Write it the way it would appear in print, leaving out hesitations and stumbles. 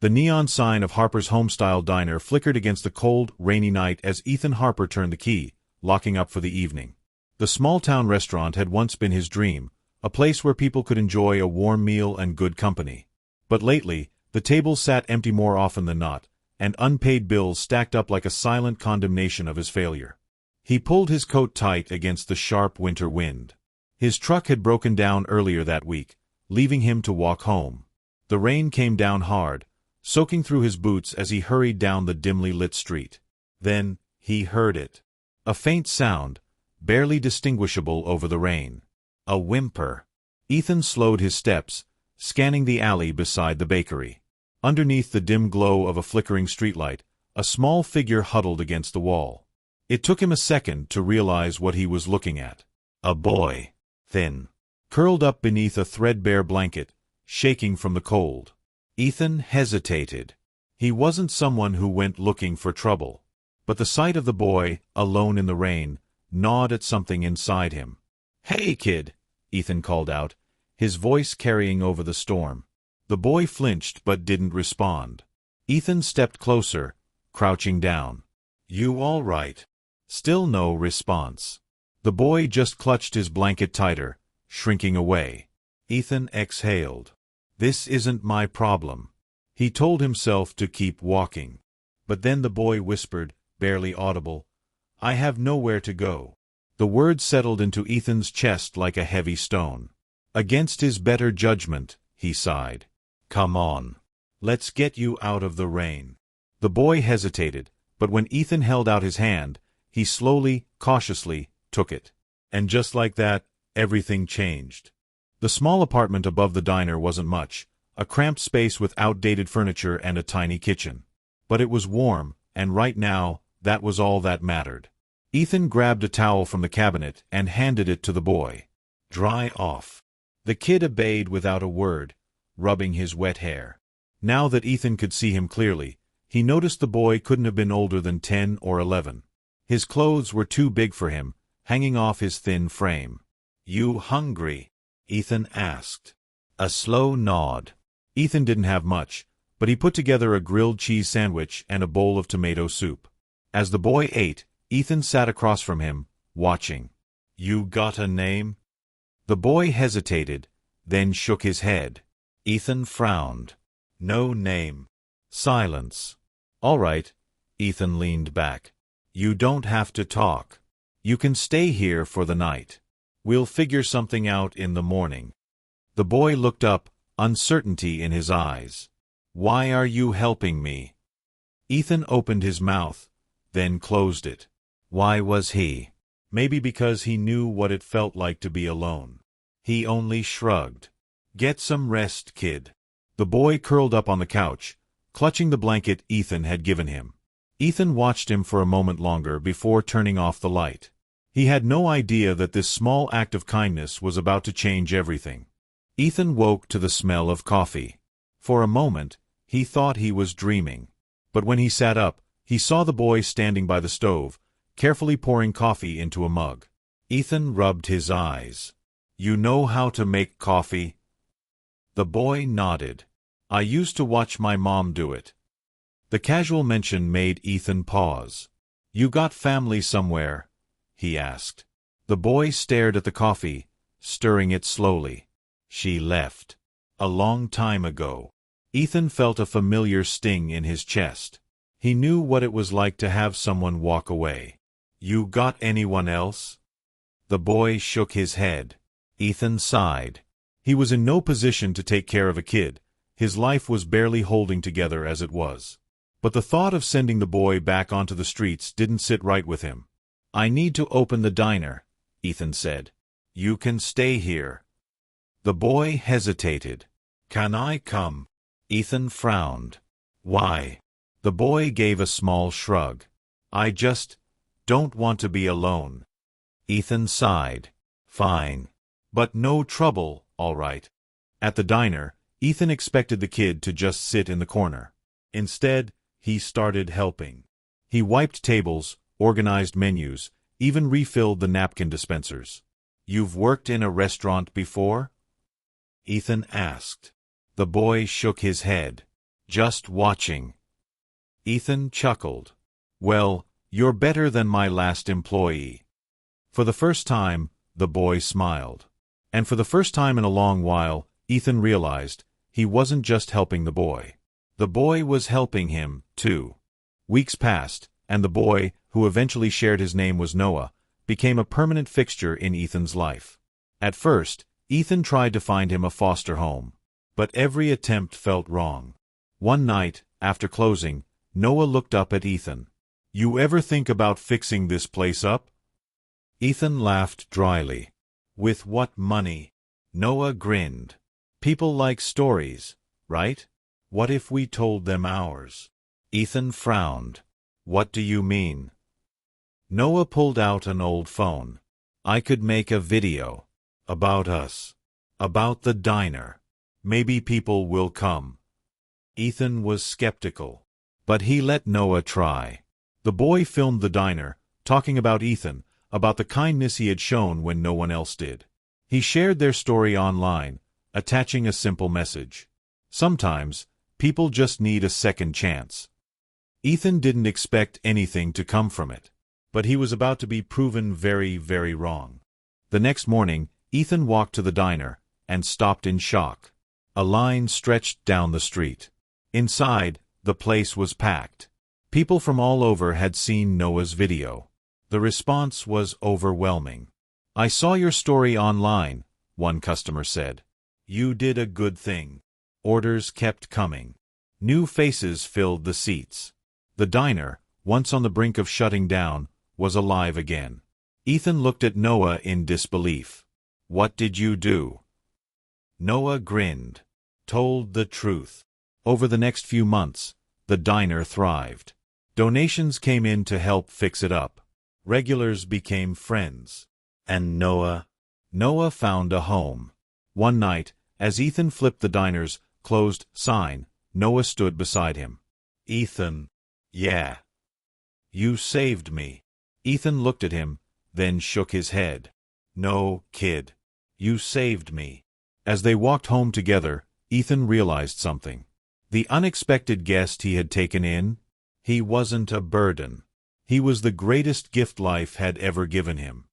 The neon sign of Harper's Homestyle Diner flickered against the cold, rainy night as Ethan Harper turned the key, locking up for the evening. The small-town restaurant had once been his dream, a place where people could enjoy a warm meal and good company. But lately, the tables sat empty more often than not, and unpaid bills stacked up like a silent condemnation of his failure. He pulled his coat tight against the sharp winter wind. His truck had broken down earlier that week, leaving him to walk home. The rain came down hard, soaking through his boots as he hurried down the dimly lit street. Then, he heard it. A faint sound, barely distinguishable over the rain. A whimper. Ethan slowed his steps, scanning the alley beside the bakery. Underneath the dim glow of a flickering streetlight, a small figure huddled against the wall. It took him a second to realize what he was looking at. A boy. Thin. Curled up beneath a threadbare blanket, shaking from the cold. Ethan hesitated. He wasn't someone who went looking for trouble. But the sight of the boy, alone in the rain, gnawed at something inside him. "Hey, kid," Ethan called out, his voice carrying over the storm. The boy flinched but didn't respond. Ethan stepped closer, crouching down. "You all right?" Still no response. The boy just clutched his blanket tighter, shrinking away. Ethan exhaled. "This isn't my problem." He told himself to keep walking. But then the boy whispered, barely audible, "I have nowhere to go." The words settled into Ethan's chest like a heavy stone. Against his better judgment, he sighed. "Come on. Let's get you out of the rain." The boy hesitated, but when Ethan held out his hand, he slowly, cautiously, took it. And just like that, everything changed. The small apartment above the diner wasn't much, a cramped space with outdated furniture and a tiny kitchen. But it was warm, and right now, that was all that mattered. Ethan grabbed a towel from the cabinet and handed it to the boy. "Dry off." The kid obeyed without a word, rubbing his wet hair. Now that Ethan could see him clearly, he noticed the boy couldn't have been older than 10 or 11. His clothes were too big for him, hanging off his thin frame. "You hungry?" Ethan asked. A slow nod. Ethan didn't have much, but he put together a grilled cheese sandwich and a bowl of tomato soup. As the boy ate, Ethan sat across from him, watching. "You got a name?" The boy hesitated, then shook his head. Ethan frowned. "No name." Silence. "All right." Ethan leaned back. "You don't have to talk. You can stay here for the night. We'll figure something out in the morning." The boy looked up, uncertainty in his eyes. "Why are you helping me?" Ethan opened his mouth, then closed it. Why was he? Maybe because he knew what it felt like to be alone. He only shrugged. "Get some rest, kid." The boy curled up on the couch, clutching the blanket Ethan had given him. Ethan watched him for a moment longer before turning off the light. He had no idea that this small act of kindness was about to change everything. Ethan woke to the smell of coffee. For a moment, he thought he was dreaming. But when he sat up, he saw the boy standing by the stove, carefully pouring coffee into a mug. Ethan rubbed his eyes. "You know how to make coffee?" The boy nodded. "I used to watch my mom do it." The casual mention made Ethan pause. "You got family somewhere?" he asked. The boy stared at the coffee, stirring it slowly. "She left. A long time ago." Ethan felt a familiar sting in his chest. He knew what it was like to have someone walk away. "You got anyone else?" The boy shook his head. Ethan sighed. He was in no position to take care of a kid. His life was barely holding together as it was. But the thought of sending the boy back onto the streets didn't sit right with him. "I need to open the diner," Ethan said. "You can stay here." The boy hesitated. "Can I come?" Ethan frowned. "Why?" The boy gave a small shrug. "I just don't want to be alone." Ethan sighed. "Fine. But no trouble, all right." At the diner, Ethan expected the kid to just sit in the corner. Instead, he started helping. He wiped tables, organized menus, even refilled the napkin dispensers. "You've worked in a restaurant before?" Ethan asked. The boy shook his head. Just watching. Ethan chuckled. Well, you're better than my last employee. For the first time, the boy smiled. And for the first time in a long while, Ethan realized he wasn't just helping the boy. The boy was helping him, too. Weeks passed, and the boy, who eventually shared his name was Noah, became a permanent fixture in Ethan's life. At first, Ethan tried to find him a foster home. But every attempt felt wrong. One night, after closing, Noah looked up at Ethan. You ever think about fixing this place up? Ethan laughed dryly. With what money? Noah grinned. People like stories, right? What if we told them ours? Ethan frowned. What do you mean? Noah pulled out an old phone. I could make a video. About us. About the diner. Maybe people will come. Ethan was skeptical. But he let Noah try. The boy filmed the diner, talking about Ethan, about the kindness he had shown when no one else did. He shared their story online, attaching a simple message. Sometimes, people just need a second chance. Ethan didn't expect anything to come from it. But he was about to be proven very, very wrong. The next morning, Ethan walked to the diner and stopped in shock. A line stretched down the street. Inside, the place was packed. People from all over had seen Noah's video. The response was overwhelming. I saw your story online, one customer said. You did a good thing. Orders kept coming. New faces filled the seats. The diner, once on the brink of shutting down, was alive again. Ethan looked at Noah in disbelief. What did you do? Noah grinned. Told the truth. Over the next few months, the diner thrived. Donations came in to help fix it up. Regulars became friends. And Noah found a home. One night, as Ethan flipped the diner's closed sign, Noah stood beside him. Ethan. Yeah. You saved me. Ethan looked at him, then shook his head. No, kid. You saved me. As they walked home together, Ethan realized something. The unexpected guest he had taken in, he wasn't a burden. He was the greatest gift life had ever given him.